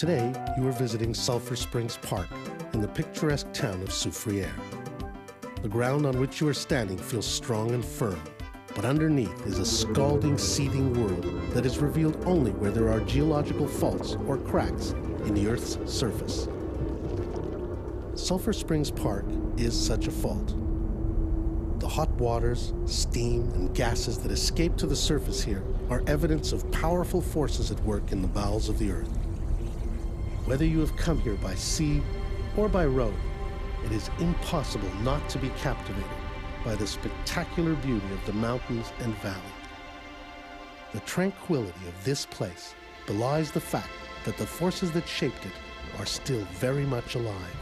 Today, you are visiting Sulphur Springs Park in the picturesque town of Soufriere. The ground on which you are standing feels strong and firm, but underneath is a scalding, seething world that is revealed only where there are geological faults or cracks in the Earth's surface. Sulphur Springs Park is such a fault. The hot waters, steam, and gases that escape to the surface here are evidence of powerful forces at work in the bowels of the Earth. Whether you have come here by sea or by road, it is impossible not to be captivated by the spectacular beauty of the mountains and valley. The tranquility of this place belies the fact that the forces that shaped it are still very much alive.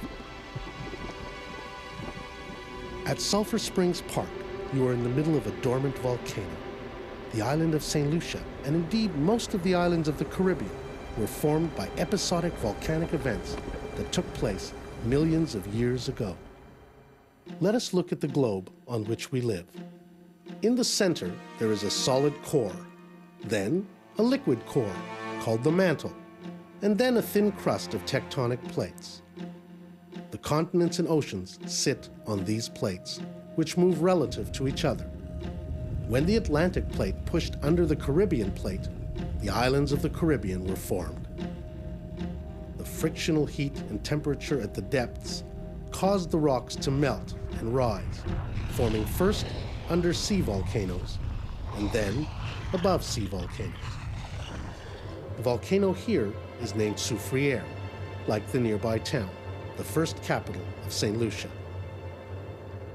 At Sulphur Springs Park, you are in the middle of a dormant volcano. The island of St. Lucia, and indeed most of the islands of the Caribbean, were formed by episodic volcanic events that took place millions of years ago. Let us look at the globe on which we live. In the center, there is a solid core, then a liquid core called the mantle, and then a thin crust of tectonic plates. The continents and oceans sit on these plates, which move relative to each other. When the Atlantic plate pushed under the Caribbean plate, the islands of the Caribbean were formed. The frictional heat and temperature at the depths caused the rocks to melt and rise, forming first undersea volcanoes and then above-sea volcanoes. The volcano here is named Soufriere, like the nearby town, the first capital of St. Lucia.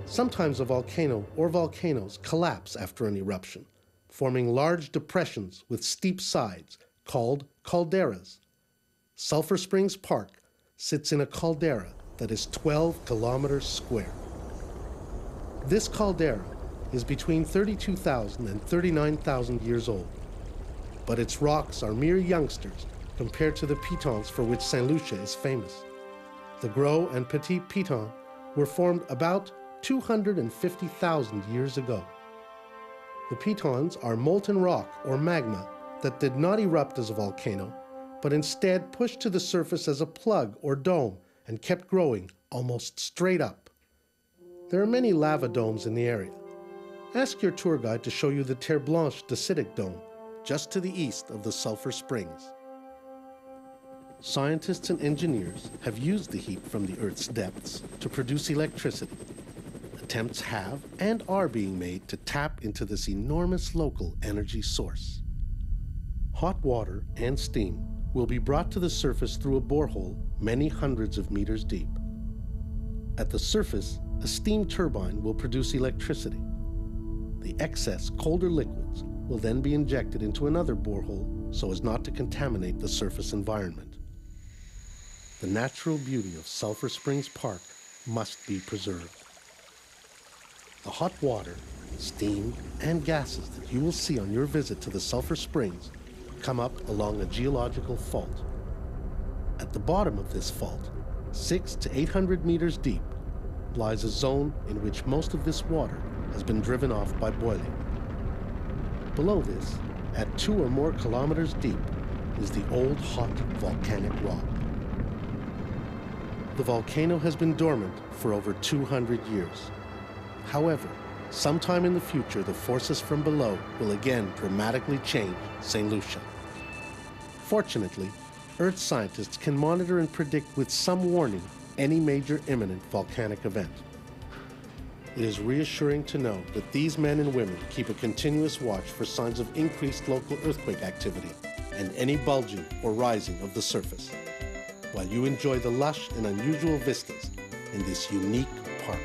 Sometimes a volcano or volcanoes collapse after an eruption, forming large depressions with steep sides called calderas. Sulphur Springs Park sits in a caldera that is 12 kilometers square. This caldera is between 32,000 and 39,000 years old, but its rocks are mere youngsters compared to the pitons for which St. Lucia is famous. The Gros and Petit Piton were formed about 250,000 years ago. The pitons are molten rock or magma that did not erupt as a volcano, but instead pushed to the surface as a plug or dome and kept growing almost straight up. There are many lava domes in the area. Ask your tour guide to show you the Terre Blanche dacitic dome, just to the east of the Sulphur Springs. Scientists and engineers have used the heat from the Earth's depths to produce electricity. Attempts have and are being made to tap into this enormous local energy source. Hot water and steam will be brought to the surface through a borehole many hundreds of meters deep. At the surface, a steam turbine will produce electricity. The excess colder liquids will then be injected into another borehole so as not to contaminate the surface environment. The natural beauty of Sulphur Springs Park must be preserved. The hot water, steam, and gases that you will see on your visit to the Sulphur Springs come up along a geological fault. At the bottom of this fault, 600 to 800 meters deep, lies a zone in which most of this water has been driven off by boiling. Below this, at 2 or more kilometers deep, is the old hot volcanic rock. The volcano has been dormant for over 200 years. However, sometime in the future, the forces from below will again dramatically change St. Lucia. Fortunately, Earth scientists can monitor and predict with some warning any major imminent volcanic event. It is reassuring to know that these men and women keep a continuous watch for signs of increased local earthquake activity and any bulging or rising of the surface, while you enjoy the lush and unusual vistas in this unique park.